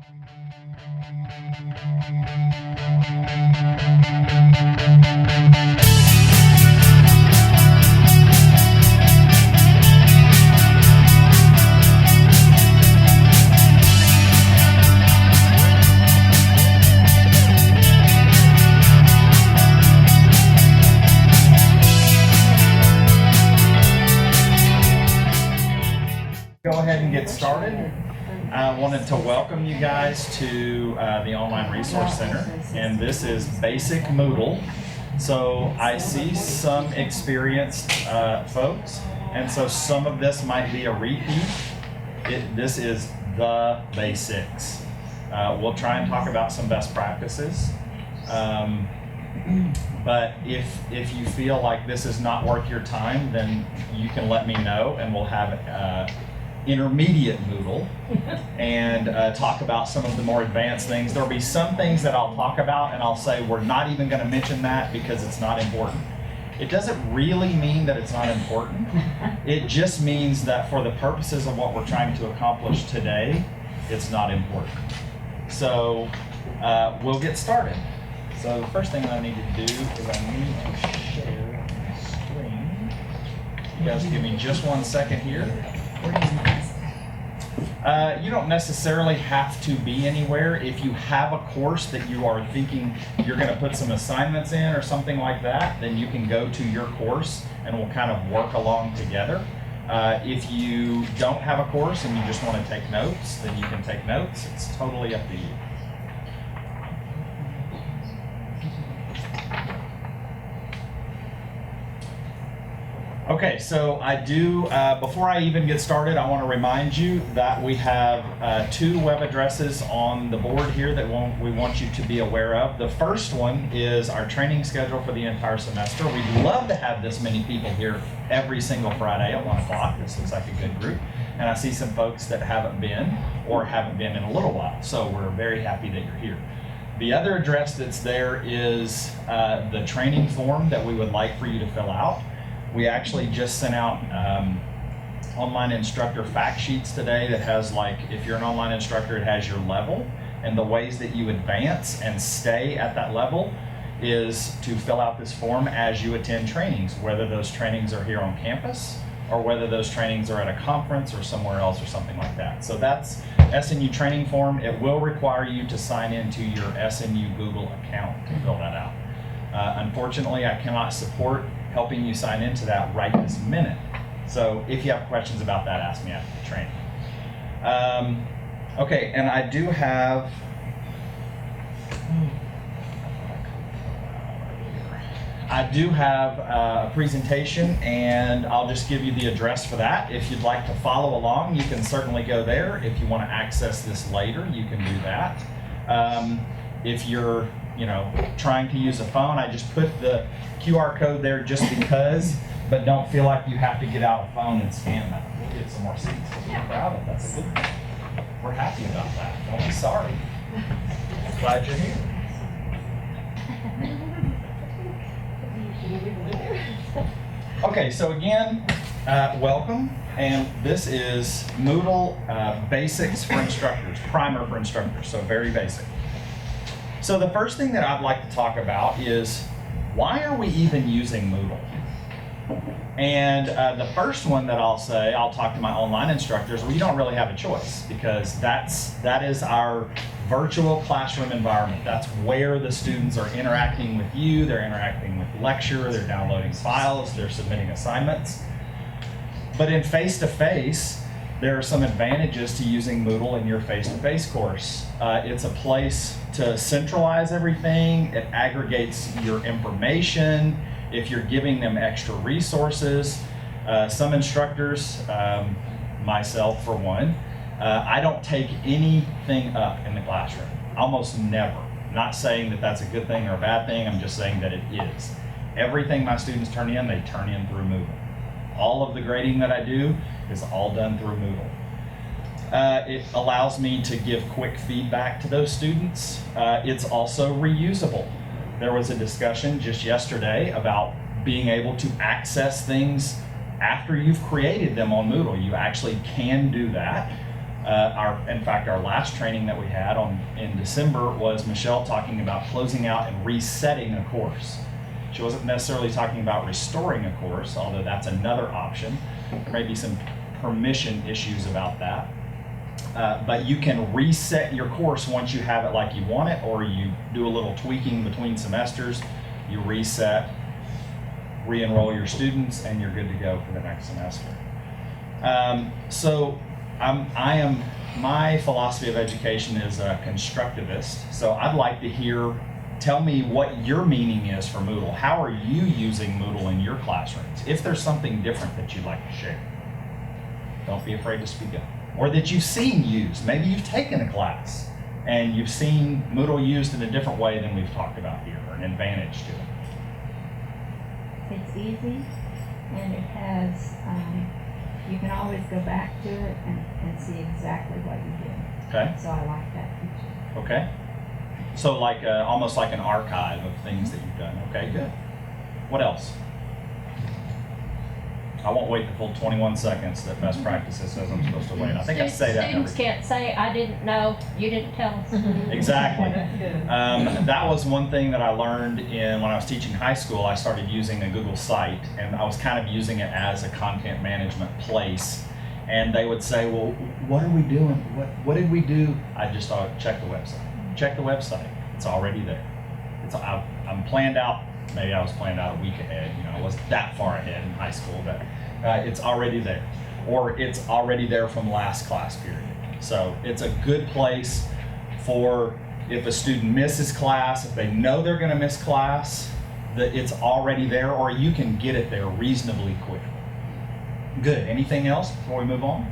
Go ahead and get started. I wanted to welcome you guys to the Online Resource Center, and this is basic Moodle. So I see some experienced folks, and so some of this might be a repeat. This is the basics. We'll try and talk about some best practices. But if you feel like this is not worth your time, then you can let me know, and we'll have intermediate Moodle and talk about some of the more advanced things. There'll be some things that I'll talk about and I'll say we're not even going to mention that because it's not important. It doesn't really mean that it's not important. It just means that for the purposes of what we're trying to accomplish today, it's not important. So we'll get started. So the first thing I need to do is I need to share my screen. You guys give me just 1 second here. You don't necessarily have to be anywhere. If you have a course that you are thinking you're going to put some assignments in or something like that, then you can go to your course and we'll kind of work along together. If you don't have a course and you just want to take notes, then you can take notes. It's totally up to you. Okay, so I do, before I even get started, I want to remind you that we have 2 web addresses on the board here that we want you to be aware of. The first one is our training schedule for the entire semester. We'd love to have this many people here every single Friday at 1 o'clock. This looks like a good group. And I see some folks that haven't been or haven't been in a little while, so we're very happy that you're here. The other address that's there is the training form that we would like for you to fill out. We actually just sent out online instructor fact sheets today that has, like, if you're an online instructor, it has your level, and the ways that you advance and stay at that level is to fill out this form as you attend trainings, whether those trainings are here on campus or whether those trainings are at a conference or somewhere else or something like that. So that's SNU training form. It will require you to sign into your SNU Google account to fill that out. Unfortunately, I cannot support helping you sign into that right this minute. So if you have questions about that, ask me after the training. Okay, and I do have a presentation, and I'll just give you the address for that. If you'd like to follow along, you can certainly go there. If you want to access this later, you can do that. If you're trying to use a phone, I just put the QR code there just because, but don't feel like you have to get out a phone and scan that. We'll get some more seats. We'll be proud of it. That's a good thing. We're happy about that. Don't be sorry. Glad you're here. Okay, so again, welcome. And this is Moodle Basics for Instructors, Primer for Instructors, so very basic. So the first thing that I'd like to talk about is, why are we even using Moodle? And the first one that I'll talk to my online instructors, well, you don't really have a choice, because that is our virtual classroom environment. That's where the students are interacting with you, they're interacting with the lecture, they're downloading files, they're submitting assignments. But in face-to-face, there are some advantages to using Moodle in your face-to-face course. It's a place to centralize everything. It aggregates your information. If you're giving them extra resources, some instructors, myself for one, I don't take anything up in the classroom, almost never. Not saying that that's a good thing or a bad thing, I'm just saying that it is. Everything my students turn in, they turn in through Moodle. All of the grading that I do is all done through Moodle. It allows me to give quick feedback to those students. It's also reusable. There was a discussion just yesterday about being able to access things after you've created them on Moodle. You actually can do that. In fact, our last training that we had in December was Michelle talking about closing out and resetting a course. She wasn't necessarily talking about restoring a course, although that's another option. There may be some permission issues about that. But you can reset your course once you have it like you want it, or you do a little tweaking between semesters, you reset, re-enroll your students, and you're good to go for the next semester. My philosophy of education is a constructivist, so I'd like to tell me what your meaning is for Moodle. How are you using Moodle in your classrooms? If there's something different that you'd like to share, don't be afraid to speak up. Or that you've seen used. Maybe you've taken a class and you've seen Moodle used in a different way than we've talked about here, or an advantage to it. It's easy, and it has, you can always go back to it and see exactly what you did. Okay. So I like that feature. Okay. So like almost like an archive of things that you've done. Okay, good. What else? I won't wait the full 21 seconds that best practices says I'm supposed to wait. I think I say that. Students can't say, I didn't know, you didn't tell us. Exactly. That was one thing that I learned when I was teaching high school. I started using a Google site, and I was kind of using it as a content management place. And they would say, well, what are we doing? What did we do? I just thought, check the website. Check the website. It's already there. I'm planned out. Maybe I was planned out a week ahead. I wasn't that far ahead in high school, but it's already there. Or it's already there from last class period. So it's a good place for if a student misses class, if they know they're going to miss class, that it's already there, or you can get it there reasonably quickly. Good. Anything else before we move on?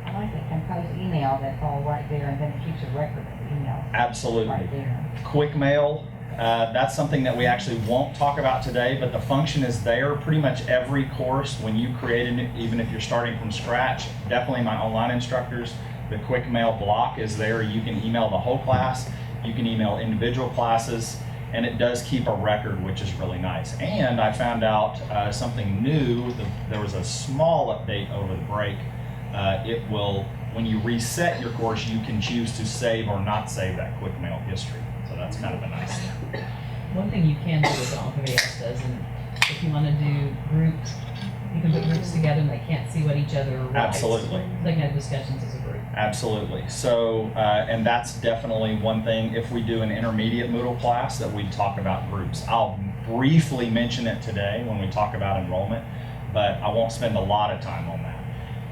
I like the compose email that's all right there, and then it keeps a record of the email. Absolutely. Right there. Quick mail. That's something that we actually won't talk about today, but the function is there. Pretty much every course, when you create it, even if you're starting from scratch, definitely my online instructors, the quick mail block is there. You can email the whole class, you can email individual classes, and it does keep a record, which is really nice. And I found out something new. There was a small update over the break. It will, when you reset your course, you can choose to save or not save that quick mail history. So that's kind of a nice thing. One thing you can do is all everybody else does, and if you want to do groups, you can put groups together and they can't see what each other writes. Absolutely. They can have discussions as a group. Absolutely. So, and that's definitely one thing. If we do an intermediate Moodle class, that we talk about groups. I'll briefly mention it today when we talk about enrollment, but I won't spend a lot of time on that.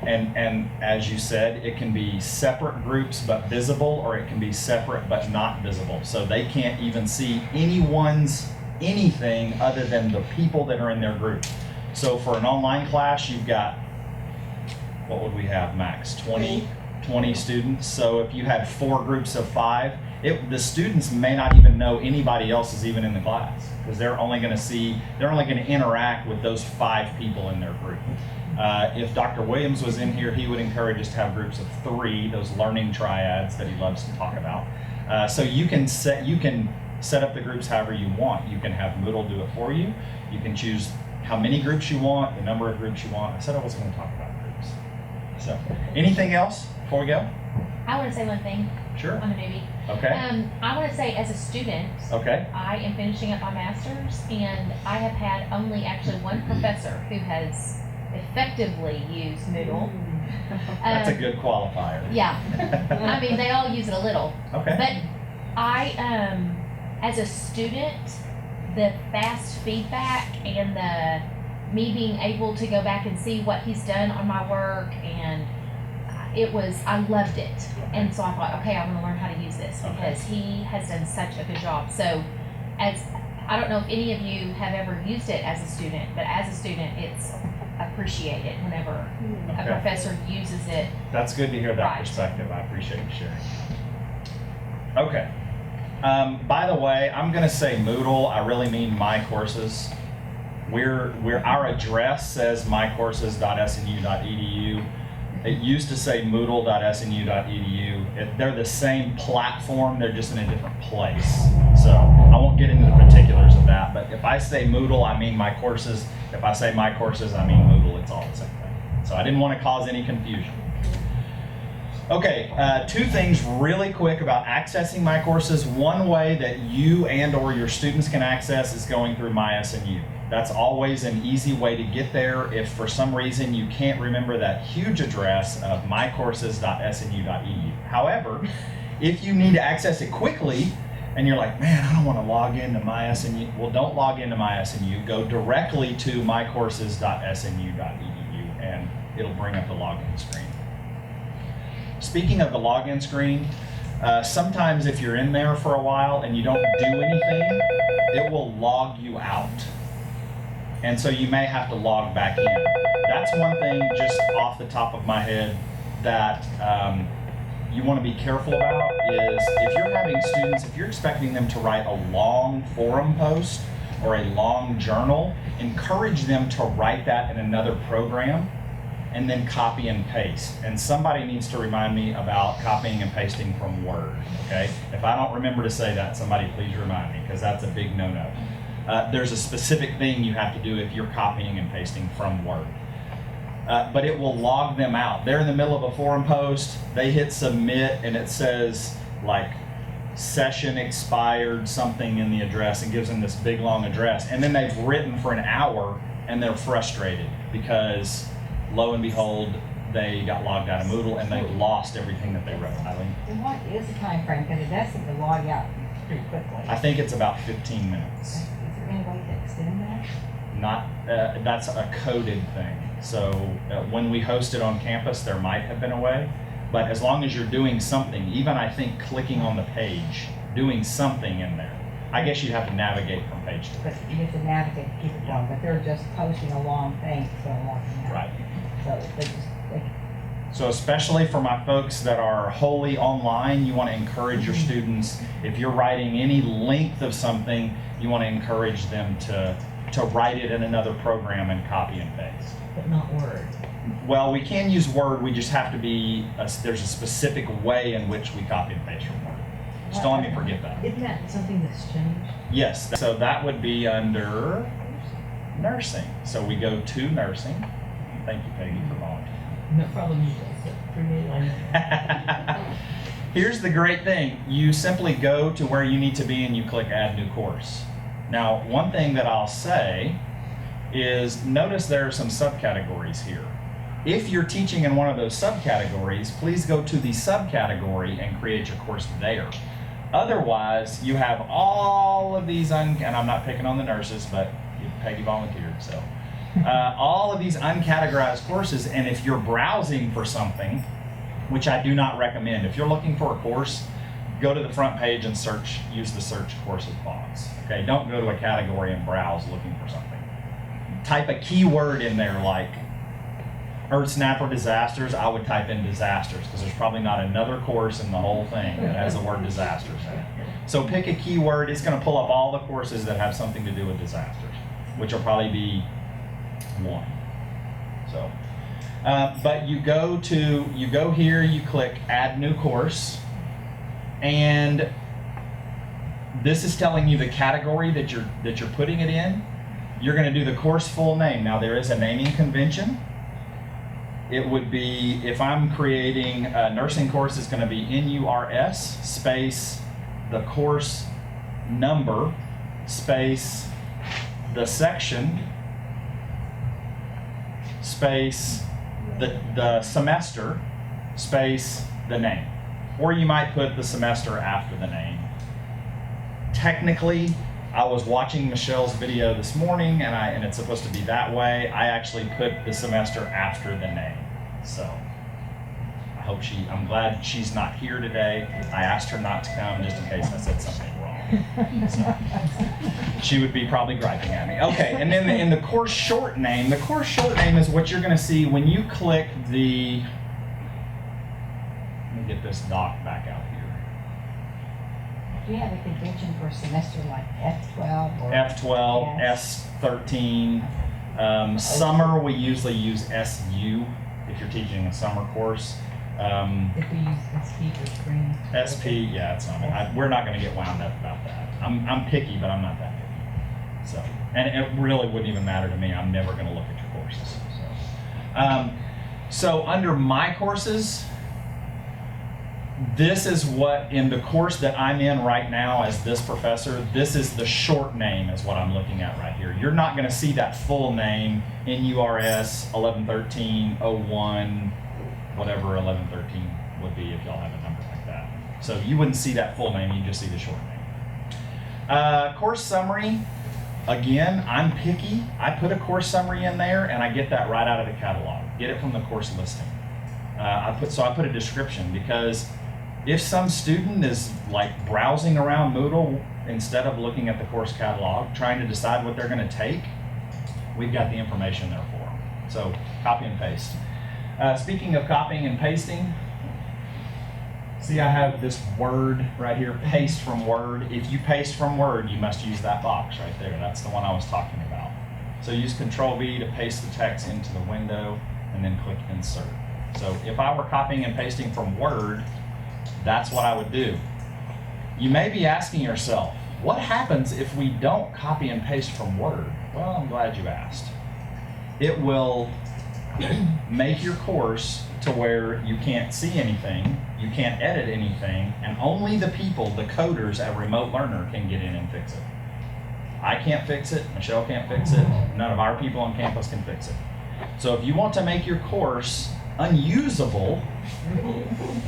And as you said, it can be separate groups but visible, or it can be separate but not visible. So they can't even see anything other than the people that are in their group. So for an online class, you've got, what would we have, max? 20 students. So if you had 4 groups of 5, the students may not even know anybody else is even in the class, because they're only going to interact with those 5 people in their group. If Dr. Williams was in here, he would encourage us to have groups of 3, those learning triads that he loves to talk about. So you can set up the groups however you want. You can have Moodle do it for you. You can choose how many groups you want, the number of groups you want. I said I wasn't going to talk about groups. So, anything else before we go? I want to say one thing. Sure. I'm a newbie. Okay. I want to say, as a student, Okay. I am finishing up my master's, and I have had only actually one professor who has effectively used Moodle. That's a good qualifier. Yeah. I mean, they all use it a little. Okay. But I, as a student, the fast feedback and me being able to go back and see what he's done on my work, and I loved it. And so I thought, okay, I want to learn how to use this, because he has done such a good job. So I don't know if any of you have ever used it as a student, but as a student, it's appreciated whenever a professor uses it. That's good to hear that Right. perspective. I appreciate you sharing. Okay. By the way, I'm going to say Moodle. I really mean MyCourses. Our address says mycourses.snu.edu. It used to say moodle.snu.edu. They're the same platform, they're just in a different place. So I won't get into the particulars of that, but if I say Moodle, I mean MyCourses. If I say MyCourses, I mean Moodle. It's all the same thing. So I didn't want to cause any confusion. Okay, two things really quick about accessing MyCourses. One way that you and or your students can access is going through MySNU. That's always an easy way to get there if for some reason you can't remember that huge address of mycourses.snu.edu. However, if you need to access it quickly and you're like, man, I don't want to log into MySNU, well, don't log into MySNU. Go directly to mycourses.snu.edu and it'll bring up the login screen. Speaking of the login screen, sometimes if you're in there for a while and you don't do anything, it will log you out. And so you may have to log back in. That's one thing just off the top of my head that you want to be careful about is if you're having students, if you're expecting them to write a long forum post or a long journal, encourage them to write that in another program and then copy and paste. And somebody needs to remind me about copying and pasting from Word, okay? If I don't remember to say that, somebody please remind me, because that's a big no-no. There's a specific thing you have to do if you're copying and pasting from Word. But it will log them out. They're in the middle of a forum post, they hit submit, and it says like session expired something in the address and gives them this big long address. And then they've written for an hour and they're frustrated because lo and behold, they got logged out of Moodle and they've lost everything that they wrote. Eileen? And what is the time frame? Because it does seem to log out pretty quickly. I think it's about 15 minutes. Is there any way to extend that? Not, that's a coded thing. So when we host it on campus, there might have been a way, but as long as you're doing something, even I think clicking on the page, doing something in there, I guess you'd have to navigate from page to But page. you have to navigate to keep it going, but they're just posting a long thing, so logging out. Right. So they So especially for my folks that are wholly online, you want to encourage your students, if you're writing any length of something, you want to encourage them to write it in another program and copy and paste. But not Word. Well, we can use Word, we just have to be, there's a specific way in which we copy and paste from Word. Just don't let me forget that. Isn't that something that's changed? Yes, so that would be under nursing. So we go to nursing. Thank you, Peggy, for volunteering. No problem, you guys. Here's the great thing. You simply go to where you need to be and you click Add New Course. Now, one thing that I'll say is notice there are some subcategories here. If you're teaching in one of those subcategories, please go to the subcategory and create your course there. Otherwise, you have all of these, and I'm not picking on the nurses, but Peggy volunteered, so. All of these uncategorized courses, and if you're browsing for something, which I do not recommend, if you're looking for a course, go to the front page and search, use the search courses box. Okay, don't go to a category and browse looking for something. Type a keyword in there like Earth Snap or disasters. I would type in disasters because there's probably not another course in the whole thing that has the word disasters in it. So pick a keyword. It's going to pull up all the courses that have something to do with disasters, which will probably be one. So, but you go here, you click Add New Course, and this is telling you the category that you're putting it in. You're going to do the course full name. Now there is a naming convention. It would be, if I'm creating a nursing course, it's going to be NURS space the course number space the section space the semester space the name. Or you might put the semester after the name. Technically, I was watching Michelle's video this morning and it's supposed to be that way. I actually put the semester after the name. So I'm glad she's not here today. I asked her not to come just in case I said something wrong. So, she would be probably griping at me. Okay, and then in the course short name is what you're going to see when you click the, let me get this doc back out here. Do you have a convention for a semester like F12 or F12, yes. S13. Summer, we usually use SU if you're teaching a summer course. If we use SP for spring. SP, yeah, it's not. We're not going to get wound up about that. I'm picky, but I'm not that picky. So, and it really wouldn't even matter to me. I'm never going to look at your courses. So under MyCourses, this is what, in the course that I'm in right now as this professor, this is the short name is what I'm looking at right here. You're not going to see that full name, NURS 1113-01, whatever 1113 would be if y'all have a number like that. So you wouldn't see that full name, you just see the short name. Course summary, again, I'm picky. I put a course summary in there and I get that right out of the catalog. Get it from the course listing. I put a description, because if some student is like browsing around Moodle instead of looking at the course catalog, trying to decide what they're going to take, we've got the information there for them. So copy and paste. Speaking of copying and pasting, see I have this word right here, paste from Word. If you paste from Word, you must use that box right there. That's the one I was talking about. So use Control-V to paste the text into the window and then click Insert. So if I were copying and pasting from Word, that's what I would do. You may be asking yourself, what happens if we don't copy and paste from Word? Well, I'm glad you asked. It will make your course to where you can't see anything, you can't edit anything, and only the people, the coders at Remote Learner, can get in and fix it. I can't fix it, Michelle can't fix it, none of our people on campus can fix it. So if you want to make your course unusable,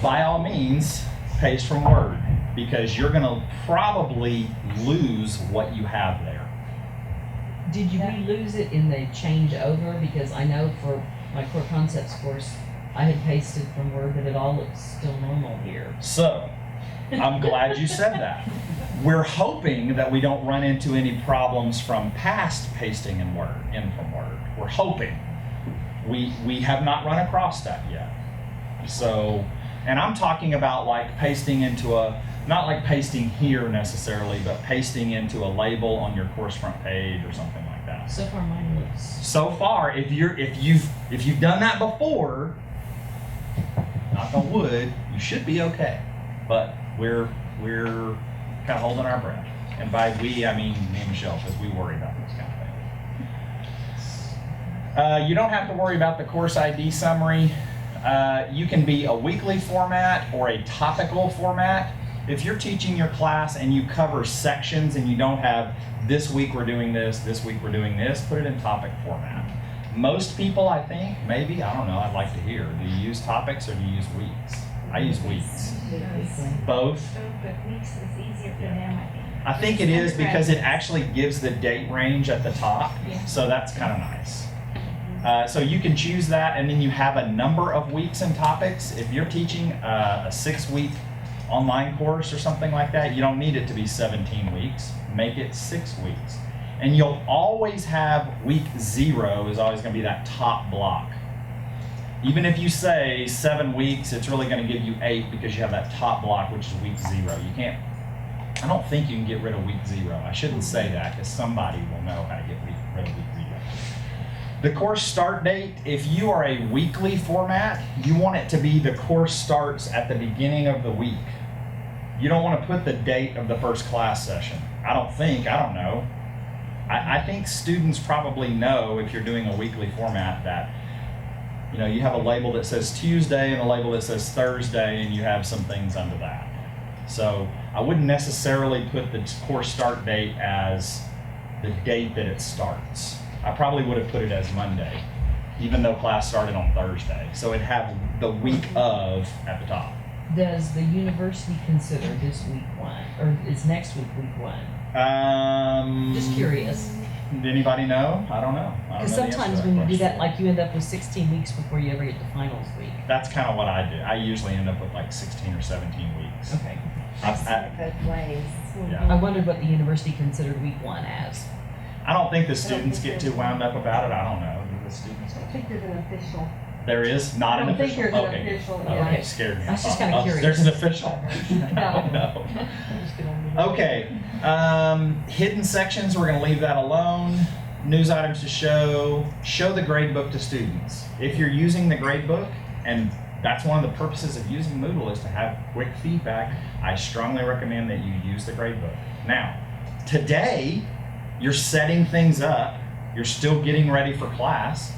by all means, paste from Word, because you're going to probably lose what you have there. Did we lose it in the change over? Because I know for my core concepts course, I had pasted from Word, but it all looks still normal here. So, I'm glad you said that. We're hoping that we don't run into any problems from past pasting in from Word. We're hoping. We have not run across that yet. So, and I'm talking about like pasting into not like pasting here necessarily, but pasting into a label on your course front page or something like that. So far mine looks. So far, if you've done that before, knock on wood, you should be okay. But we're kind of holding our breath. And by we, I mean me and Michelle, because we worry about this kind of thing. You don't have to worry about the course ID summary. You can be a weekly format or a topical format. If you're teaching your class and you cover sections and you don't have this week we're doing this week we're doing this, put it in topic format. Most people, I think, maybe, I don't know, I'd like to hear, do you use topics or do you use weeks? I use weeks. Both? But weeks is easier for them, I think. I think it is because it actually gives the date range at the top, Yeah. so that's kind of nice. So you can choose that, and then you have a number of weeks and topics. If you're teaching a 6-week online course or something like that, you don't need it to be 17 weeks. Make it 6 weeks. And you'll always have week 0 is always going to be that top block. Even if you say 7 weeks, it's really going to give you 8 because you have that top block, which is week 0. You can't, I don't think you can get rid of week 0. I shouldn't say that because somebody will know how to get rid of week 0. The course start date, if you are a weekly format, you want it to be the course starts at the beginning of the week. You don't want to put the date of the first class session. I don't know. I think students probably know if you're doing a weekly format that, you know, you have a label that says Tuesday and a label that says Thursday, and you have some things under that. So I wouldn't necessarily put the course start date as the date that it starts. I probably would have put it as Monday, even though class started on Thursday. So it'd have the week of at the top. Does the university consider this week 1, or is next week week 1? Just curious. Anybody know? I don't know. Because sometimes when you do that, like you end up with 16 weeks before you ever get to finals week. That's kind of what I do. I usually end up with like 16 or 17 weeks. Okay. I've seen it both ways. Yeah. I wondered what the university considered week 1 as. I don't think the students get too wound up about it. I don't know. Do the students? I think there's an official. There is not an I don't think official. there's an Okay. official, Okay, yeah. scared me. I was just kinda curious. There's an official. No. Okay. Hidden sections. We're going to leave that alone. News items to show. Show the gradebook to students. If you're using the gradebook, and that's one of the purposes of using Moodle is to have quick feedback, I strongly recommend that you use the gradebook. Now, today, you're setting things up. You're still getting ready for class.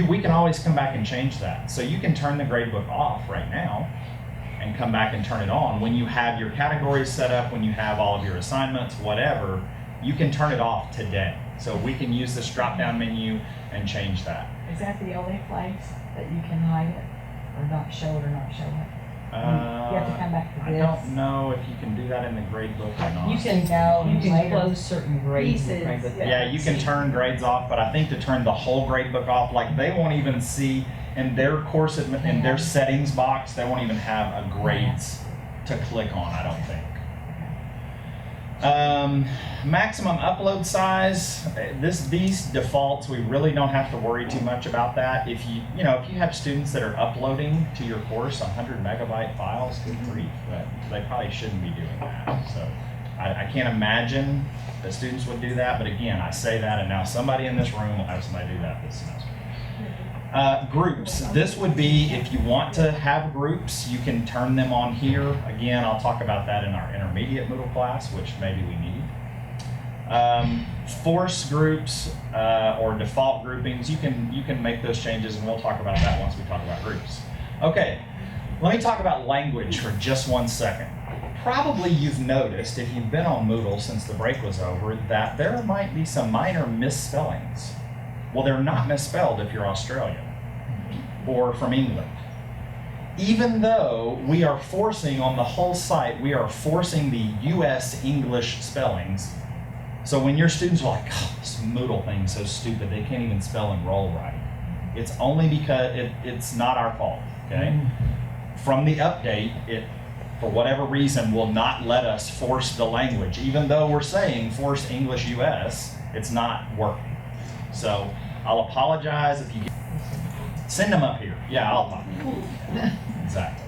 We can always come back and change that. So you can turn the gradebook off right now and come back and turn it on. When you have your categories set up, when you have all of your assignments, whatever, you can turn it off today. So we can use this drop-down menu and change that. Is that the only place that you can hide it, or not show it, or not show it? You have to come back to I this. don't know if you can do that in the grade book or not. You can, No, you can later. close certain grades and Pieces, things like that. Yeah, you can turn grades off, but I think to turn the whole grade book off, like they won't even see in their course, in their settings box, they won't even have a grades to click on, I don't think. Maximum upload size, these defaults, we really don't have to worry too much about that. If you have students that are uploading to your course 100 megabyte files, good grief, they probably shouldn't be doing that. So I can't imagine that students would do that, but again, I say that and now somebody in this room will have somebody do that this semester. Groups, this would be if you want to have groups, you can turn them on here. Again, I'll talk about that in our intermediate Moodle class, which maybe we need. Force groups or default groupings, you can make those changes, and we'll talk about that once we talk about groups. Okay, let me talk about language for just 1 second. Probably you've noticed, if you've been on Moodle since the break was over, that there might be some minor misspellings. Well, they're not misspelled if you're Australian or from England. Even though we are forcing on the whole site, we are forcing the US English spellings. So when your students are like, oh, this Moodle thing's so stupid, they can't even spell and roll right. It's only because it's not our fault, okay? From the update, it, for whatever reason, will not let us force the language. Even though we're saying force English US, it's not working. So I'll apologize if you get, send them up here. Yeah, I'll talk. Exactly.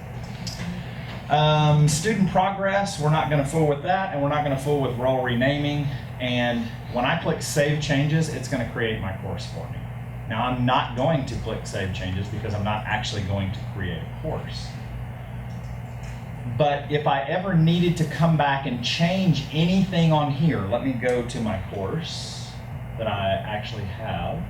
Student progress, we're not going to fool with that, and we're not going to fool with role renaming. And when I click Save Changes, it's going to create my course for me. Now, I'm not going to click Save Changes because I'm not actually going to create a course. But if I ever needed to come back and change anything on here, let me go to my course that I actually have.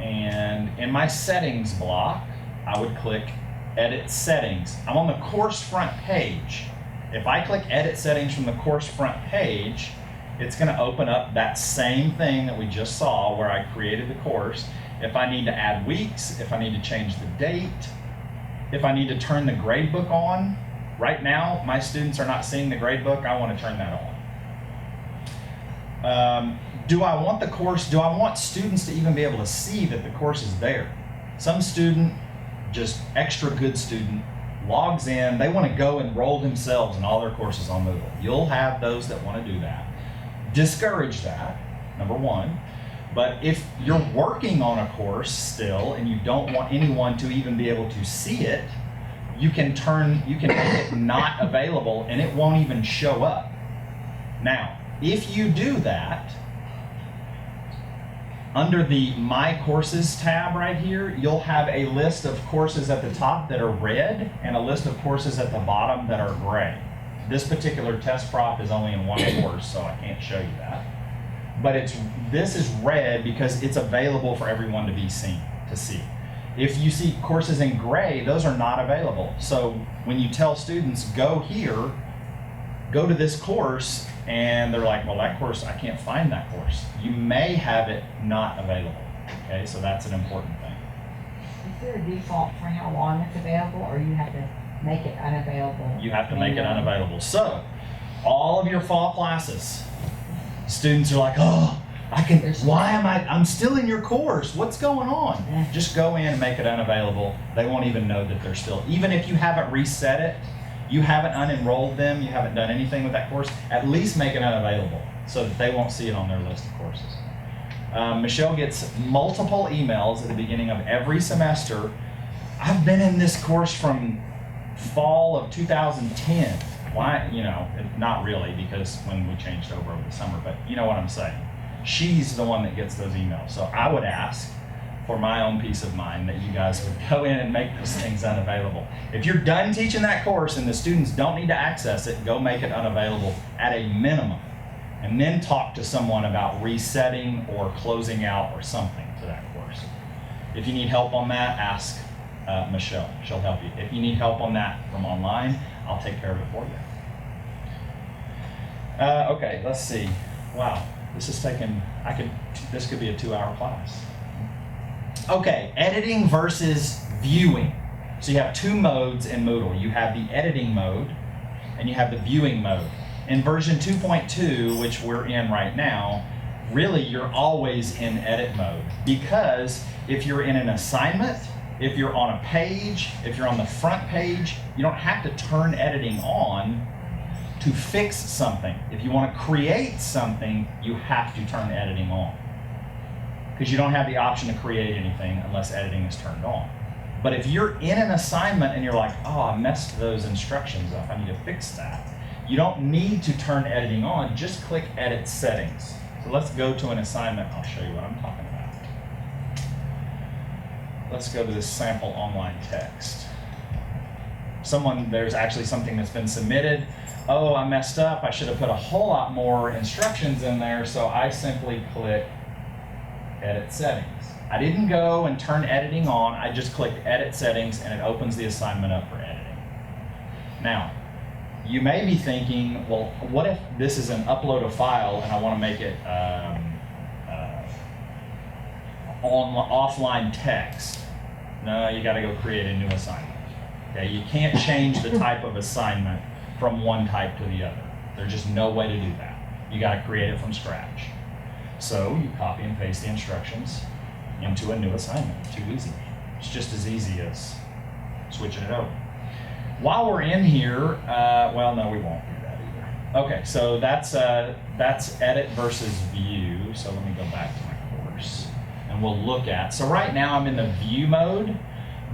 And in my settings block, I would click Edit Settings. I'm on the course front page. If I click Edit Settings from the course front page, it's going to open up that same thing that we just saw where I created the course. If I need to add weeks, if I need to change the date, if I need to turn the gradebook on, right now my students are not seeing the gradebook, I want to turn that on. Do I want students to even be able to see that the course is there? Some student, just extra good student, logs in, they want to go enroll themselves in all their courses on Moodle. You'll have those that want to do that. Discourage that, number one. But if you're working on a course still and you don't want anyone to even be able to see it, you can make it not available and it won't even show up. Now, if you do that, under the MyCourses tab right here, you'll have a list of courses at the top that are red and a list of courses at the bottom that are gray. This particular test prop is only in one course, so I can't show you that. But this is red because it's available for everyone to see. If you see courses in gray, those are not available. So when you tell students, go here, go to this course, and they're like, well, that course, I can't find that course. You may have it not available, okay? So that's an important thing. Is there a default for how long it's available, or you have to make it unavailable? You have to make it unavailable. So all of your fall classes, students are like, oh, I'm still in your course. What's going on? Just go in and make it unavailable. They won't even know that they're still, even if you haven't reset it, you haven't unenrolled them, you haven't done anything with that course, at least make it unavailable so that they won't see it on their list of courses. Michelle gets multiple emails at the beginning of every semester. I've been in this course from fall of 2010. Why? Not really, because when we changed over the summer, but you know what I'm saying. She's the one that gets those emails. So I would ask, for my own peace of mind, that you guys would go in and make those things unavailable. If you're done teaching that course and the students don't need to access it, go make it unavailable at a minimum. And then talk to someone about resetting or closing out or something to that course. If you need help on that, ask Michelle. She'll help you. If you need help on that from online, I'll take care of it for you. Okay, let's see. Wow, this is taking, this could be a 2-hour class. Okay, editing versus viewing. So you have 2 modes in Moodle. You have the editing mode and you have the viewing mode. In version 2.2, which we're in right now, really you're always in edit mode, because if you're in an assignment, if you're on a page, if you're on the front page, you don't have to turn editing on to fix something. If you want to create something, you have to turn editing on, because you don't have the option to create anything unless editing is turned on. But if you're in an assignment and you're like, oh, I messed those instructions up, I need to fix that, you don't need to turn editing on, just click Edit Settings. So let's go to an assignment, I'll show you what I'm talking about. Let's go to this sample online text. There's actually something that's been submitted. Oh, I messed up, I should have put a whole lot more instructions in there, so I simply click Edit Settings. I didn't go and turn editing on, I just clicked Edit Settings and it opens the assignment up for editing. Now, you may be thinking, well, what if this is an upload a file and I want to make it offline text? No, you got to go create a new assignment. Okay, you can't change the type of assignment from one type to the other. There's just no way to do that. You got to create it from scratch. So you copy and paste the instructions into a new assignment. Too easy. It's just as easy as switching it over. While we're in here, well, no, we won't do that either. Okay, so that's edit versus view. So let me go back to my course and we'll look at, so right now I'm in the view mode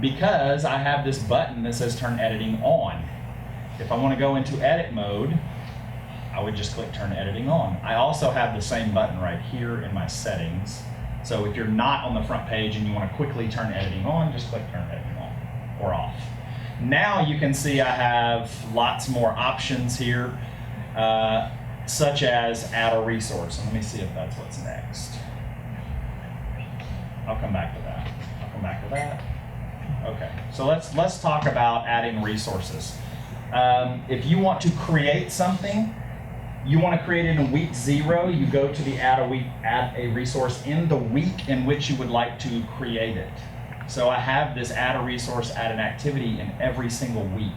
because I have this button that says turn editing on. If I want to go into edit mode, I would just click turn editing on. I also have the same button right here in my settings. So if you're not on the front page and you want to quickly turn editing on, just click turn editing on or off. Now you can see I have lots more options here, such as add a resource. And let me see if that's what's next. I'll come back to that. I'll come back to that. Okay, so let's talk about adding resources. If you want to create something, you want to create it in week 0, you go to the add a resource in the week in which you would like to create it. So I have this add a resource, add an activity in every single week.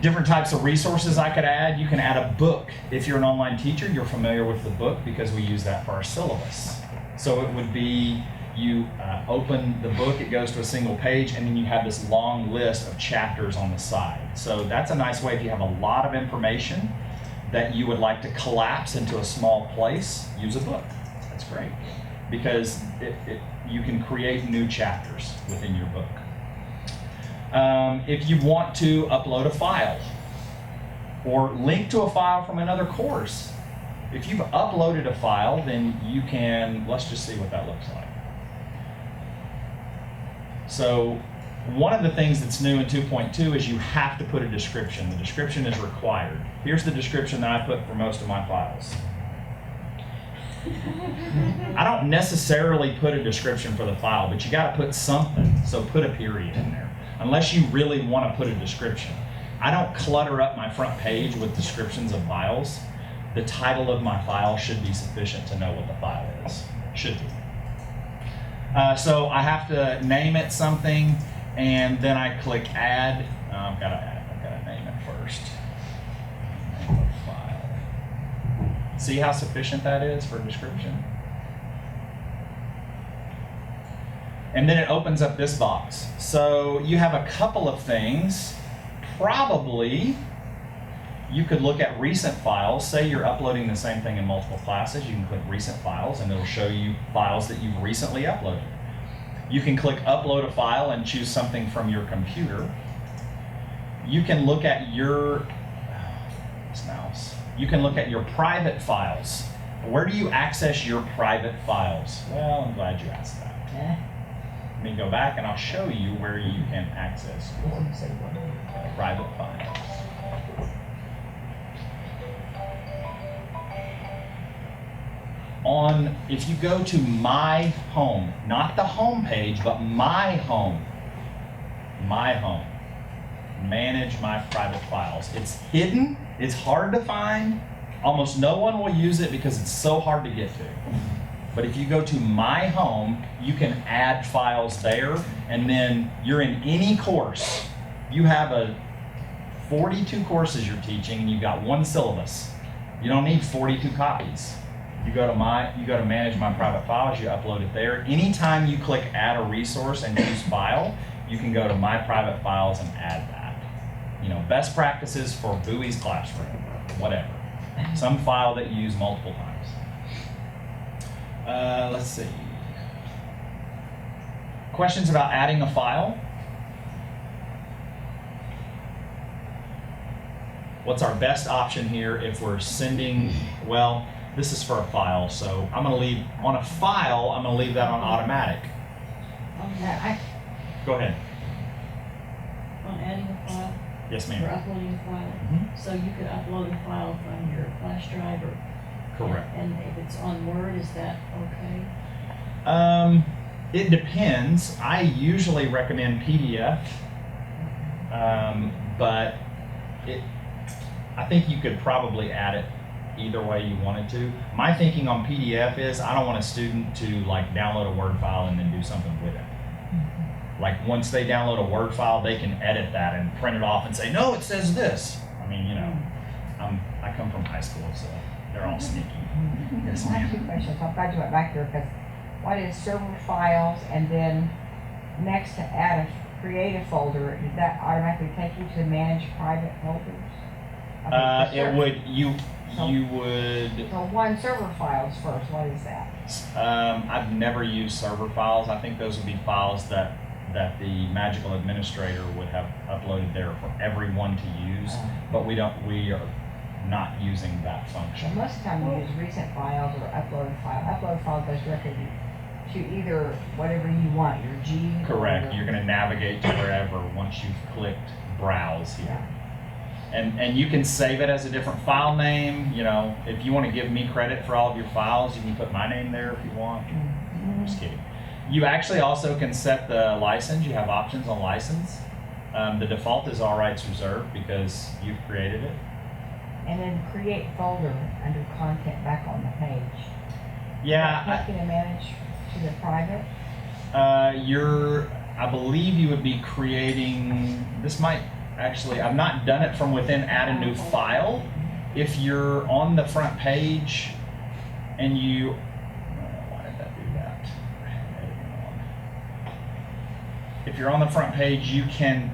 Different types of resources I could add. You can add a book. If you're an online teacher, you're familiar with the book because we use that for our syllabus. So it would be you open the book, it goes to a single page, and then you have this long list of chapters on the side. So that's a nice way if you have a lot of information that you would like to collapse into a small place, use a book. That's great because you can create new chapters within your book. If you want to upload a file or link to a file from another course, if you've uploaded a file, then you can, let's just see what that looks like. So one of the things that's new in 2.2 is you have to put a description. The description is required. Here's the description that I put for most of my files. I don't necessarily put a description for the file, but you got to put something, so put a period in there, unless you really want to put a description. I don't clutter up my front page with descriptions of files. The title of my file should be sufficient to know what the file is. Should be. So I have to name it something, and then I click add. I've got to name it first. Name the file. See how sufficient that is for description? And then it opens up this box. So you have a couple of things. Probably you could look at recent files. Say you're uploading the same thing in multiple classes, you can click recent files and it'll show you files that you've recently uploaded. You can click upload a file and choose something from your computer. You can look at your, you can look at your private files. Where do you access your private files? Well, I'm glad you asked that. Let me go back and I'll show you where you can access your private files. if you go to My Home, not the home page, but My Home, manage my private files. It's hidden, it's hard to find, almost no one will use it because it's so hard to get to. But if you go to My Home, you can add files there, and then you're in any course. You have 42 courses you're teaching, and you've got one syllabus. You don't need 42 copies. You go to manage my private files, you upload it there. Anytime you click add a resource and choose file, you can go to my private files and add that. You know, best practices for Bowie's Classroom, whatever. Some file that you use multiple times. Let's see. Questions about adding a file? What's our best option here if we're sending, well, this is for a file, so I'm gonna leave, on a file, I'm gonna leave that on automatic. Go ahead. On adding a file, Yes, or ma'am. uploading a file, Mhm. so you could upload a file from your flash drive or. Correct. And if it's on Word, is that okay? It depends. I usually recommend PDF, but I think you could probably add it either way you wanted to. My thinking on PDF is I don't want a student to like download a Word file and then do something with it. Like once they download a Word file, they can edit that and print it off and say, no, it says this. I mean, you know, I come from high school, so they're all sneaky. Yes, I have two ma'am. questions. I'm glad you went back there because what is server files, and then next to create a folder, does that automatically take you to manage private folders? It would, you would, So one server files first, what is that? I've never used server files. I think those would be files that the magical administrator would have uploaded there for everyone to use, but we are not using that So function. most of the time we use recent files or upload file. Upload file goes directly to either whatever you want, your G. or Correct. your- You're going to navigate to wherever once you've clicked browse here. And you can save it as a different file name. You know, if you want to give me credit for all of your files, you can put my name there if you want. Just kidding. You actually also can set the license. You have options on license. The default is all rights reserved because you've created it. And then create folder under content back on the page. Yeah, Not gonna manage to the private. I believe you would be creating, this might actually, I've not done it from within add a new file. If you're on the front page and why did that do that? If you're on the front page, you can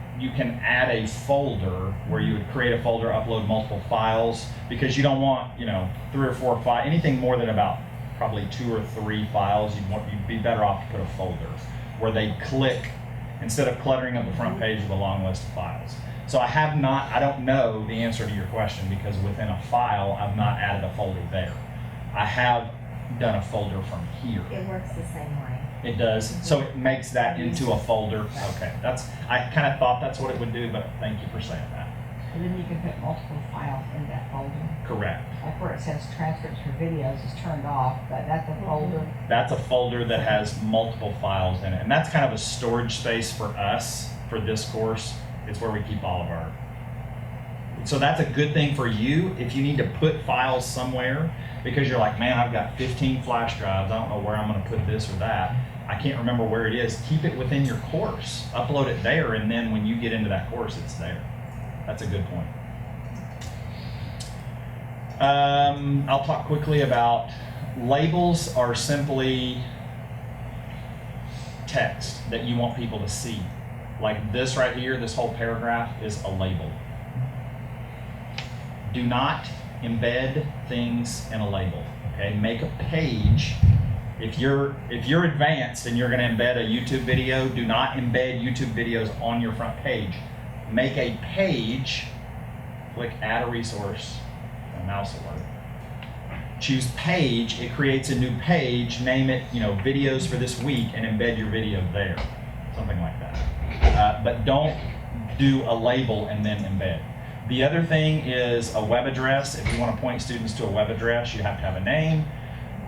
add a folder where you would create a folder, upload multiple files, because you don't want, 3 or 4 files, anything more than about probably 2 or 3 files, you'd be better off to put a folder where they click instead of cluttering up the front page with a long list of files. So I don't know the answer to your question because within a file, I've not added a folder there. I have done a folder from here. It works the same way. It does, so it makes that into a folder. Okay, I kind of thought that's what it would do, but thank you for saying that. And then you can put multiple files in that folder. Correct. Like where it says transcripts for videos is turned off, but that's a folder. That's a folder that has multiple files in it, and that's kind of a storage space for us for this course. It's where we keep all of our. So that's a good thing for you if you need to put files somewhere because you're like, man, I've got 15 flash drives. I don't know where I'm going to put this or that. I can't remember where it is. Keep it within your course. Upload it there, and then when you get into that course, it's there. That's a good point. I'll talk quickly about labels are simply text that you want people to see. Like this right here, this whole paragraph is a label. Do not embed things in a label, okay? Make a page. If you're advanced and you're gonna embed a YouTube video, do not embed YouTube videos on your front page. Make a page, click add a resource, and mouse will work. Choose page, it creates a new page, name it, videos for this week, and embed your video there, something like that. But don't do a label and then embed. The other thing is a web address. If you want to point students to a web address, you have to have a name.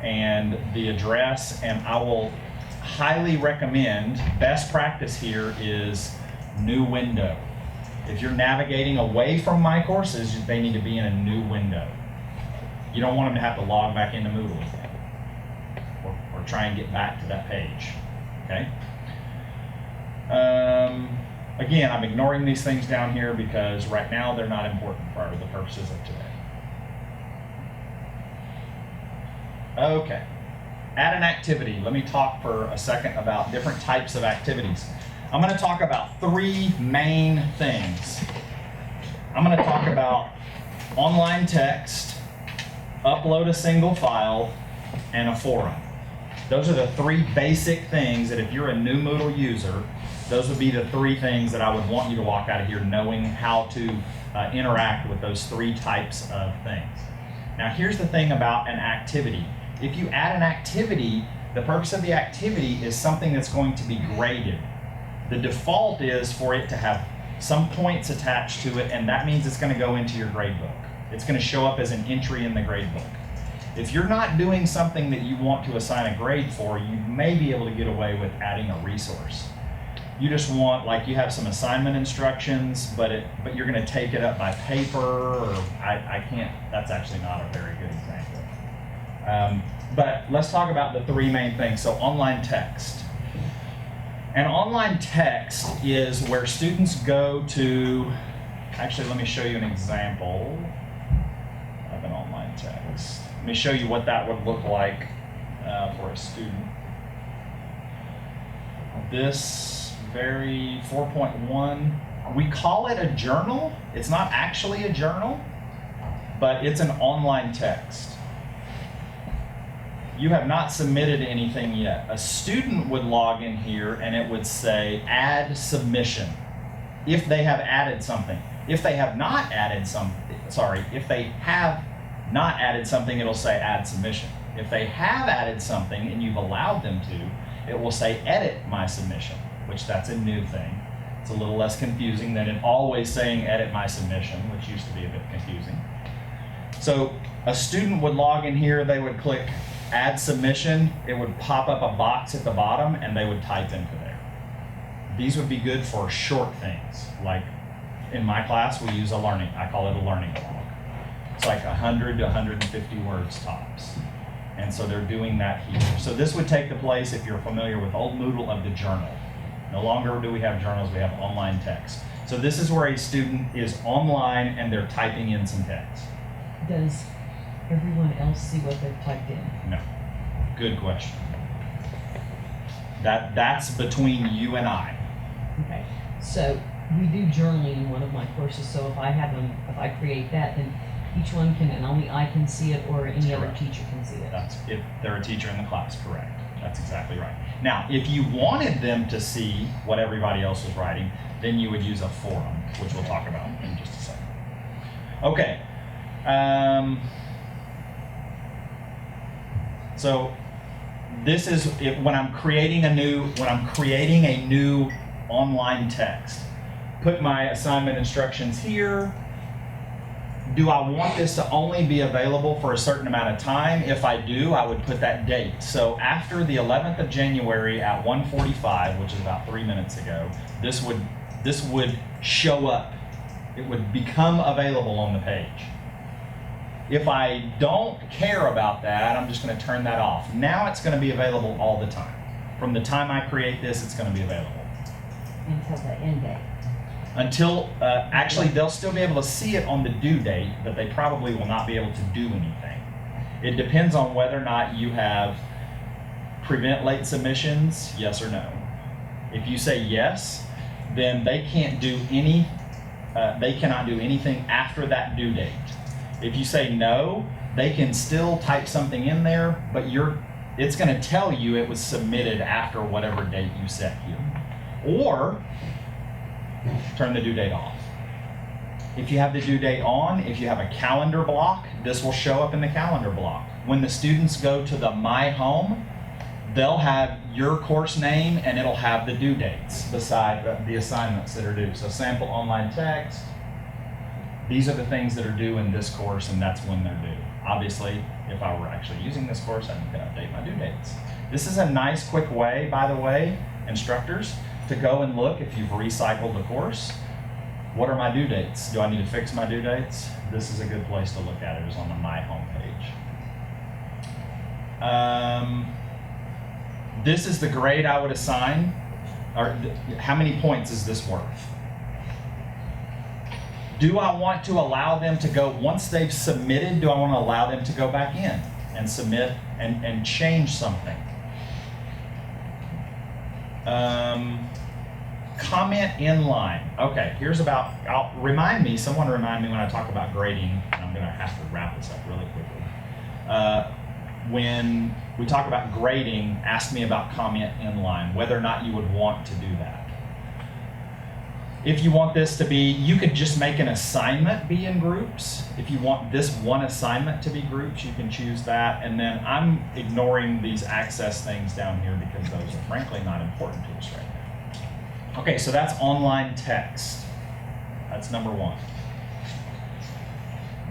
and the address, and I will highly recommend, best practice here is new window. If you're navigating away from MyCourses, they need to be in a new window. You don't want them to have to log back into Moodle again, or try and get back to that page, okay? Again, I'm ignoring these things down here because right now they're not important for the purposes of today. Okay, add an activity. Let me talk for a second about different types of activities. I'm going to talk about three main things. I'm going to talk about online text, upload a single file, and a forum. Those are the three basic things that if you're a new Moodle user, those would be the three things that I would want you to walk out of here knowing how to interact with those three types of things. Now here's the thing about an activity. If you add an activity, the purpose of the activity is something that's going to be graded. The default is for it to have some points attached to it, and that means it's going to go into your grade book. It's going to show up as an entry in the grade book. If you're not doing something that you want to assign a grade for, you may be able to get away with adding a resource. You just want, like, you have some assignment instructions, but you're going to take it up by paper, or I can't, that's actually not a very good example. But let's talk about the three main things. So online text. And online text is where students go to, actually let me show you an example of an online text. Let me show you what that would look like for a student. This very 4.1, we call it a journal. It's not actually a journal, but it's an online text. You have not submitted anything yet. A student would log in here and it would say add submission if they have added something. If they have not added if they have not added something, it'll say add submission. If they have added something and you've allowed them to, it will say edit my submission, which that's a new thing. It's a little less confusing than it always saying edit my submission, which used to be a bit confusing. So a student would log in here, they would click add submission, it would pop up a box at the bottom and they would type into there. These would be good for short things. Like in my class, we use I call it a learning log. It's like 100 to 150 words tops. And so they're doing that here. So this would take the place, if you're familiar with old Moodle, of the journal. No longer do we have journals, we have online text. So this is where a student is online and they're typing in some text. Does everyone else see what they've typed in? No. Good question. That's between you and I. Okay. So we do journaling in one of my courses. So if I create that, then each one can, and only I can see it, or any other teacher can see it. That's if they're a teacher in the class, correct. That's exactly right. Now, if you wanted them to see what everybody else was writing, then you would use a forum, which we'll talk about in just a second. Okay. So this is when I'm creating a new online text. Put my assignment instructions here. Do I want this to only be available for a certain amount of time? If I do, I would put that date. So after the 11th of January at 1:45, which is about 3 minutes ago, this would show up. It would become available on the page. If I don't care about that, I'm just going to turn that off. Now it's going to be available all the time. From the time I create this, it's going to be available. Until the end date. Until, actually, they'll still be able to see it on the due date, but they probably will not be able to do anything. It depends on whether or not you have prevent late submissions, yes or no. If you say yes, then they can't do they cannot do anything after that due date. If you say no, they can still type something in there, but it's going to tell you it was submitted after whatever date you set here. Or turn the due date off. If you have the due date on, if you have a calendar block, this will show up in the calendar block. When the students go to the My Home, they'll have your course name and it'll have the due dates beside the assignments that are due. So sample online text. these are the things that are due in this course, and that's when they're due. Obviously, if I were actually using this course, I could update my due dates. This is a nice, quick way, by the way, instructors, to go and look if you've recycled the course. What are my due dates? Do I need to fix my due dates? This is a good place to look at it, is on the My homepage. This is the grade I would assign, or how many points is this worth? Do I want to allow them to go, once they've submitted, do I want to allow them to go back in and submit and change something? Comment inline. Okay, here's about, someone remind me when I talk about grading, and I'm gonna have to wrap this up really quickly. When we talk about grading, ask me about comment inline, whether or not you would want to do that. If you want this to be, you could just make an assignment be in groups. If you want this one assignment to be groups, you can choose that. And then I'm ignoring these access things down here because those are frankly not important to us right now. Okay, so that's online text. That's number one.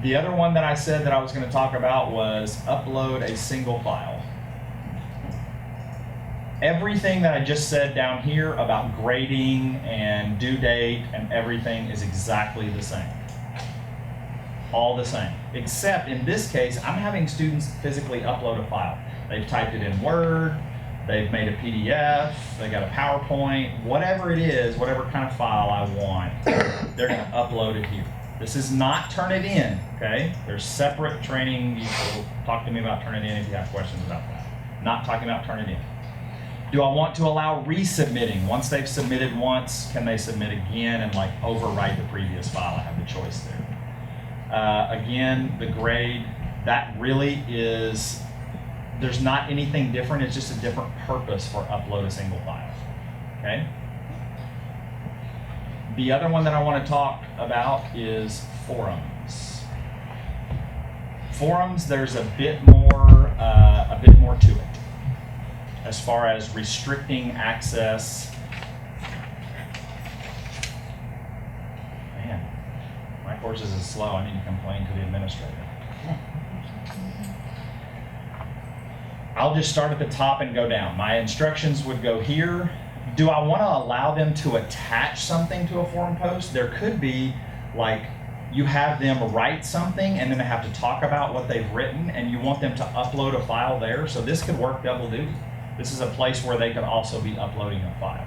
The other one that I said that I was going to talk about was upload a single file. Everything that I just said down here about grading and due date and everything is exactly the same. All the same. Except in this case, I'm having students physically upload a file. They've typed it in Word, they've made a PDF, they got a PowerPoint, whatever it is, whatever kind of file I want, they're going to upload it here. This is not turn it in, okay? There's separate training. You will talk to me about turn it in if you have questions about that. Not talking about turn it in. Do I want to allow resubmitting? Once they've submitted once, can they submit again and like overwrite the previous file? I have the choice there. Again, the grade, that really is, there's not anything different. It's just a different purpose for upload a single file, okay? The other one that I want to talk about is forums. Forums, there's a bit more to it as far as restricting access. Man, MyCourses is slow. I need to complain to the administrator. I'll just start at the top and go down. My instructions would go here. Do I want to allow them to attach something to a forum post? There could be, like, you have them write something and then they have to talk about what they've written, and you want them to upload a file there. So this could work double duty. This is a place where they could also be uploading a file.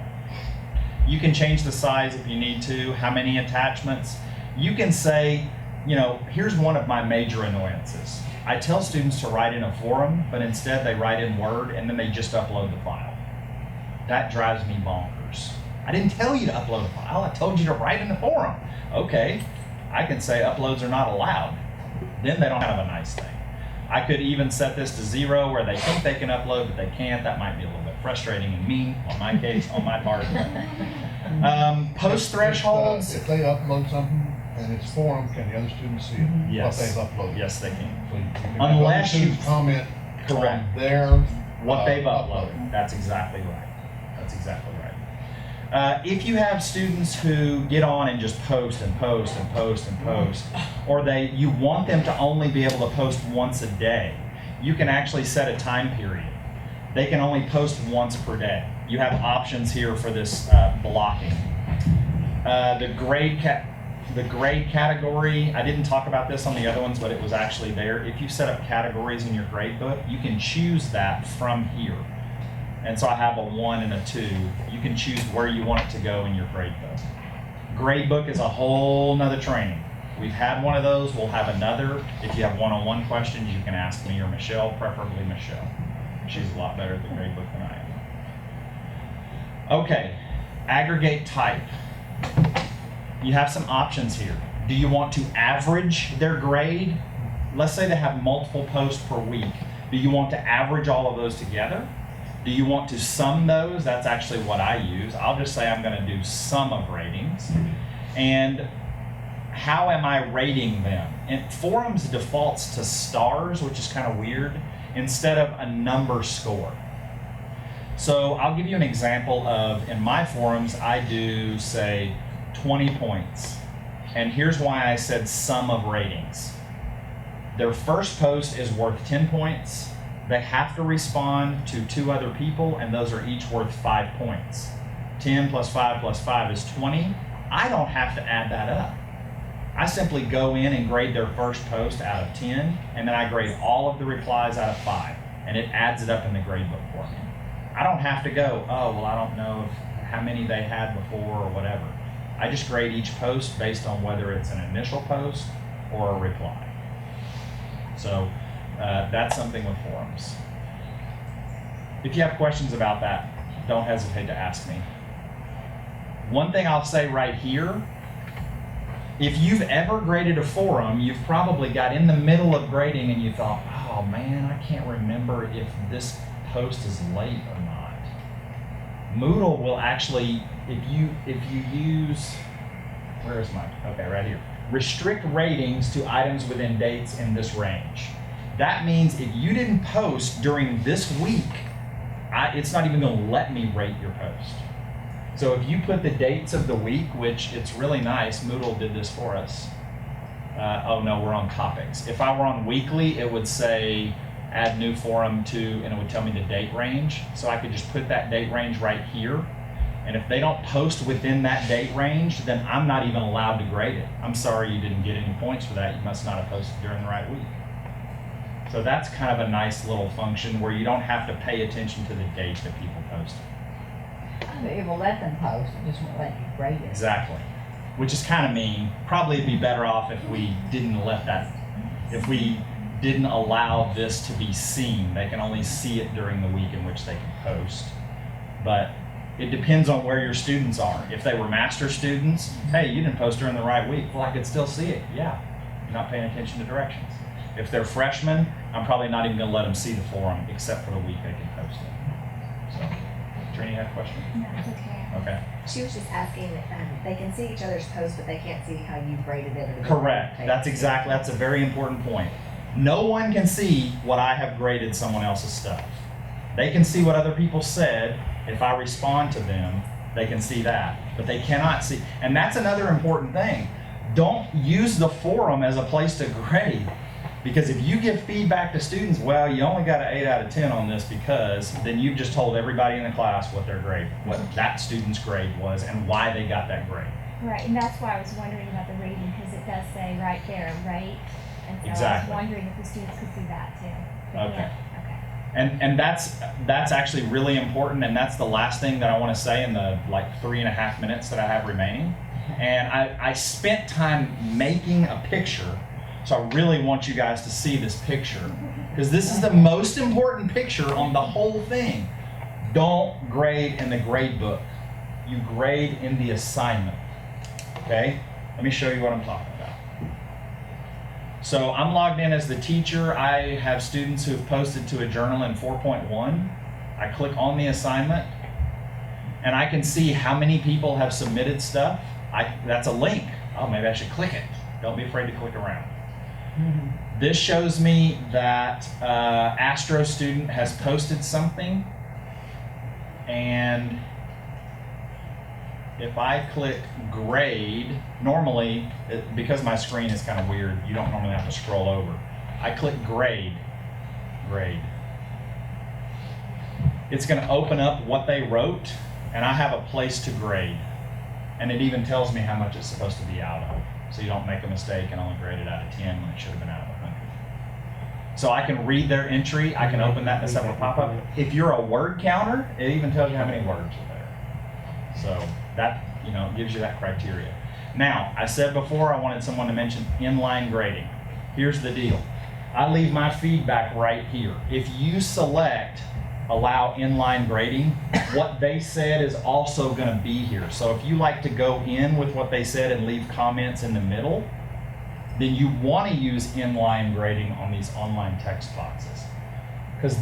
You can change the size if you need to, how many attachments. You can say, you know, here's one of my major annoyances. I tell students to write in a forum, but instead they write in Word and then they just upload the file. That drives me bonkers. I didn't tell you to upload a file, I told you to write in the forum. Okay, I can say uploads are not allowed. Then they don't have a nice thing. I could even set this to 0 where they think they can upload, but they can't. That might be a little bit frustrating and mean on my case, on my part. Post thresholds. If they upload something and it's forum, can the other students see it? Yes. What they've uploaded? Yes, they can. So you can Unless have other you students comment correct on their what they've uploaded. That's exactly right. That's exactly right. If you have students who get on and just post and post and post and post, or you want them to only be able to post once a day, you can actually set a time period. They can only post once per day. You have options here for this blocking. The grade category, I didn't talk about this on the other ones, but it was actually there. If you set up categories in your grade book, you can choose that from here. And so I have a 1 and a 2. You can choose where you want it to go in your grade book. Grade book is a whole nother training. We've had one of those, we'll have another. If you have one-on-one questions, you can ask me or Michelle, preferably Michelle. She's a lot better at the grade book than I am. Okay, aggregate type. You have some options here. Do you want to average their grade? Let's say they have multiple posts per week. Do you want to average all of those together? Do you want to sum those? That's actually what I use. I'll just say I'm going to do sum of ratings. And how am I rating them? And forums defaults to stars, which is kind of weird, instead of a number score. So I'll give you an example of, in my forums, I do, say, 20 points. And here's why I said sum of ratings. Their first post is worth 10 points. They have to respond to 2 other people, and those are each worth 5 points. 10 plus 5 plus 5 is 20. I don't have to add that up. I simply go in and grade their first post out of 10, and then I grade all of the replies out of 5, and it adds it up in the grade book for me. I don't have to go, oh, well, I don't know how many they had before or whatever. I just grade each post based on whether it's an initial post or a reply. So that's something with forums. If you have questions about that, don't hesitate to ask me. One thing I'll say right here, if you've ever graded a forum, you've probably got in the middle of grading and you thought, oh man, I can't remember if this post is late or not. Moodle will actually, if you use, where is mine? Okay, right here. Restrict ratings to items within dates in this range. That means if you didn't post during this week, it's not even going to let me rate your post. So if you put the dates of the week, which it's really nice, Moodle did this for us. Oh no, we're on topics. If I were on weekly, it would say add new forum to, and it would tell me the date range. So I could just put that date range right here. And if they don't post within that date range, then I'm not even allowed to grade it. I'm sorry you didn't get any points for that. You must not have posted during the right week. So that's kind of a nice little function where you don't have to pay attention to the date that people posted. It will let them post, it just won't let you grade it. Exactly. Which is kind of mean. Probably it'd be better off if we didn't let that, if we didn't allow this to be seen. They can only see it during the week in which they can post. But it depends on where your students are. If they were master students, hey, you didn't post during the right week. Well, I could still see it. Yeah, you're not paying attention to directions. If they're freshmen, I'm probably not even going to let them see the forum except for the week they can post it. So, Trini, you have a question? No, it's okay. Okay. She was just asking, they can see each other's posts, but they can't see how you graded it. Or the Correct. grade. That's a very important point. No one can see what I have graded someone else's stuff. They can see what other people said. If I respond to them, they can see that, but they cannot see. And that's another important thing. Don't use the forum as a place to grade, because if you give feedback to students, well, you only got an 8 out of 10 on this, because then you've just told everybody in the class what their grade, what that student's grade was and why they got that grade. Right, and that's why I was wondering about the rating, because it does say right there, rate. And so Exactly. I was wondering if the students could see that too. But Okay. yeah, okay. And that's actually really important, and that's the last thing that I want to say in the like 3.5 minutes that I have remaining. And I spent time making a picture, so I really want you guys to see this picture, because this is the most important picture on the whole thing. Don't grade in the grade book. You grade in the assignment. Okay? Let me show you what I'm talking about. So I'm logged in as the teacher. I have students who have posted to a journal in 4.1. I click on the assignment, and I can see how many people have submitted stuff. That's a link. Oh, maybe I should click it. Don't be afraid to click around. Mm-hmm. This shows me that Astro student has posted something, and if I click grade, normally, because my screen is kind of weird, you don't normally have to scroll over. I click grade. It's going to open up what they wrote, and I have a place to grade. And it even tells me how much it's supposed to be out of. So you don't make a mistake and only grade it out of 10 when it should have been out of 100. So I can read their entry. I can open that in a separate pop-up. If you're a word counter, it even tells you how many words are there. So that, gives you that criteria. Now, I said before I wanted someone to mention inline grading. Here's the deal. I leave my feedback right here. If you select allow inline grading, what they said is also going to be here. So if you like to go in with what they said and leave comments in the middle, then you want to use inline grading on these online text boxes, because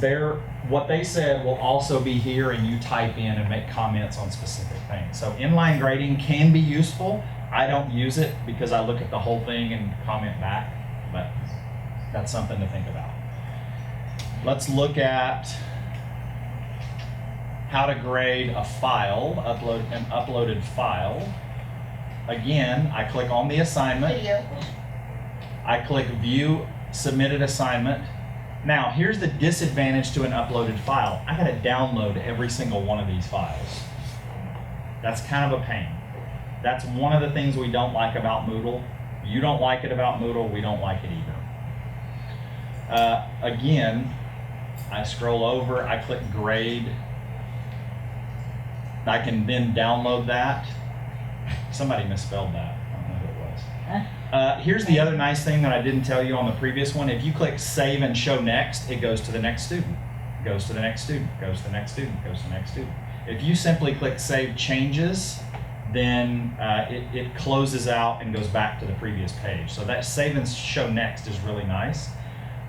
what they said will also be here, and you type in and make comments on specific things. So inline grading can be useful. I don't use it because I look at the whole thing and comment back, but that's something to think about. Let's look at how to grade a file, an uploaded file. again, I click on the assignment. I click view submitted assignment. Now, here's the disadvantage to an uploaded file. I gotta download every single one of these files. That's kind of a pain. That's one of the things we don't like about Moodle. You don't like it about Moodle, we don't like it either. Again, I scroll over, I click grade. I can then download that. Somebody misspelled that. I don't know who it was. Here's the other nice thing that I didn't tell you on the previous one. If you click save and show next, it goes to the next student. Goes to the next student, goes to the next student, goes to the next student. If you simply click save changes, then it closes out and goes back to the previous page. So that save and show next is really nice.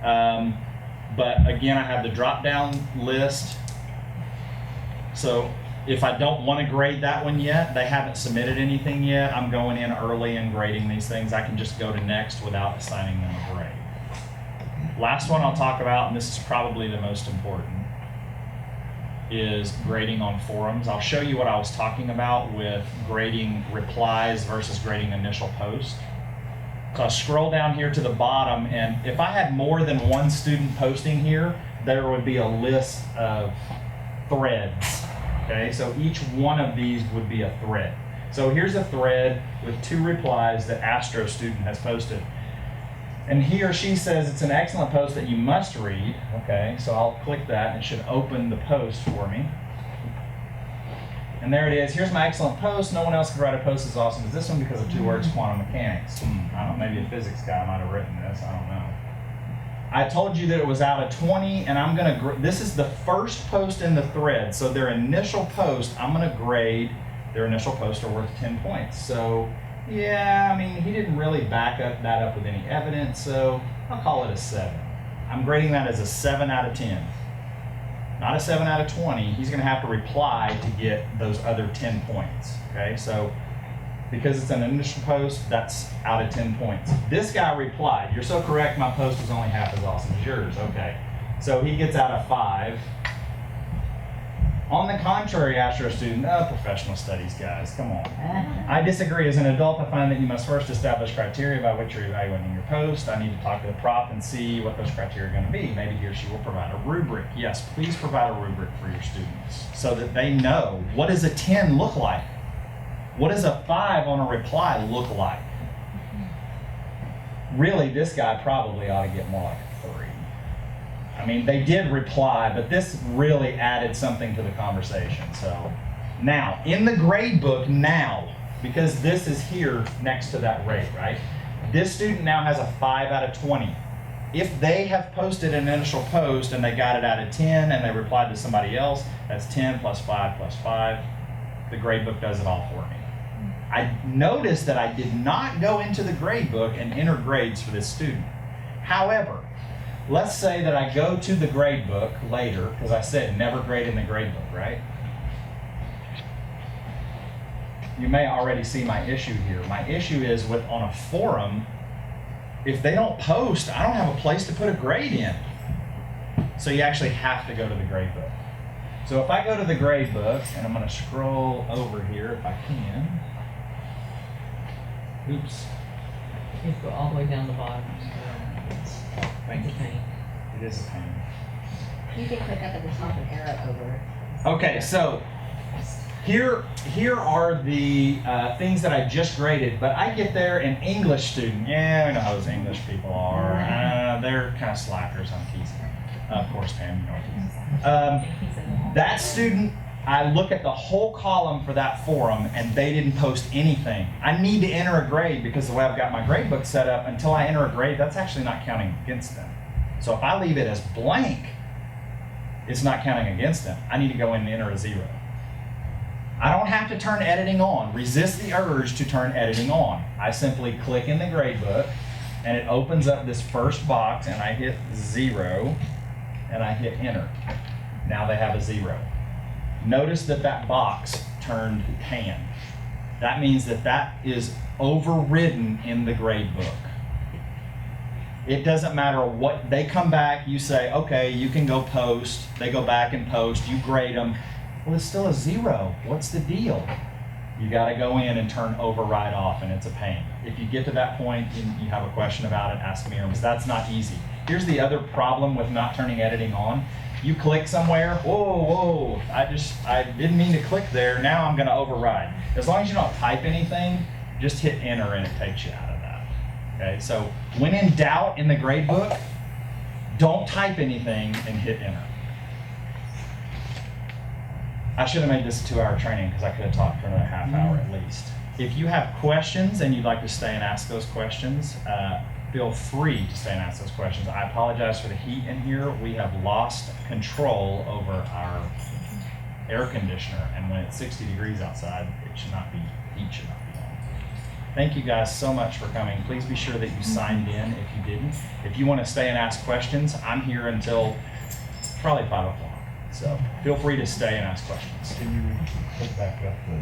But again, I have the drop down list. So if I don't want to grade that one yet, they haven't submitted anything yet, I'm going in early and grading these things. I can just go to next without assigning them a grade. Last one I'll talk about, and this is probably the most important, is grading on forums. I'll show you what I was talking about with grading replies versus grading initial post. So I'll scroll down here to the bottom, and if I had more than one student posting here, there would be a list of threads. Okay, so each one of these would be a thread. So here's a thread with 2 replies that Astro student has posted. And he or she says it's an excellent post that you must read. Okay, so I'll click that and it should open the post for me. And there it is. Here's my excellent post. No one else could write a post as awesome as this one because of 2 words, quantum mechanics. I don't know, maybe a physics guy might have written this. I don't know. I told you that it was out of 20, and I'm gonna, this is the first post in the thread. So their initial post, I'm gonna grade their initial post are worth 10 points. So yeah, I mean, he didn't really back that up with any evidence, so I'll call it a 7. I'm grading that as a 7 out of 10. Not a 7 out of 20. He's gonna have to reply to get those other 10 points, okay? So because it's an initial post, that's out of 10 points. This guy replied, "You're so correct, my post was only half as awesome as yours." Okay, so he gets out of 5. On the contrary, Astro student, professional studies guys, come on. I disagree. As an adult, I find that you must first establish criteria by which you're evaluating your post. I need to talk to the prof and see what those criteria are going to be. Maybe he or she will provide a rubric. Yes, please provide a rubric for your students so that they know, what does a 10 look like? What does a 5 on a reply look like? Really, this guy probably ought to get more like a 3. I mean, they did reply, but this really added something to the conversation. So now, in the grade book now, because this is here next to that rate, right? This student now has a 5 out of 20. If they have posted an initial post and they got it out of 10 and they replied to somebody else, that's 10 plus 5 plus 5. The grade book does it all for me. I noticed that I did not go into the grade book and enter grades for this student. However, let's say that I go to the grade book later, because I said never grade in the grade book, right? You may already see my issue here. My issue is with on a forum, if they don't post, I don't have a place to put a grade in. So you actually have to go to the grade book. So if I go to the grade book, and I'm going to scroll over here if I can. Oops. You go all the way down the bottom. Thank you. It's a pain. It is a pain. You can click up at the top and arrow over it. Okay, so here are the things that I just graded, but I get there an English student. Yeah, we know how those English people are. They're kind of slackers on keys. Of course, Pam, you know what keys. That student, I look at the whole column for that forum and they didn't post anything. I need to enter a grade because the way I've got my grade book set up, until I enter a grade, that's actually not counting against them. So if I leave it as blank, it's not counting against them. I need to go in and enter a 0. I don't have to turn editing on. Resist the urge to turn editing on. I simply click in the grade book and it opens up this first box and I hit 0 and I hit enter. Now they have a 0. Notice that that box turned tan. That means that that is overridden in the grade book. It doesn't matter what, they come back, you say, okay, you can go post. They go back and post, you grade them. Well, it's still a 0. What's the deal? You gotta go in and turn override off, and it's a pain. If you get to that point and you have a question about it, ask me, because that's not easy. Here's the other problem with not turning editing on. You click somewhere, whoa, I didn't mean to click there, now I'm gonna override. As long as you don't type anything, just hit enter and it takes you out of that. Okay, so when in doubt in the grade book, don't type anything and hit enter. I should have made this a 2-hour training because I could have talked for another half hour at least. If you have questions and you'd like to stay and ask those questions, feel free to stay and ask those questions. I apologize for the heat in here. We have lost control over our air conditioner, and when it's 60 degrees outside, heat should not be on. Thank you guys so much for coming. Please be sure that you signed in if you didn't. If you want to stay and ask questions, I'm here until probably 5 o'clock. So feel free to stay and ask questions. Can you put back up the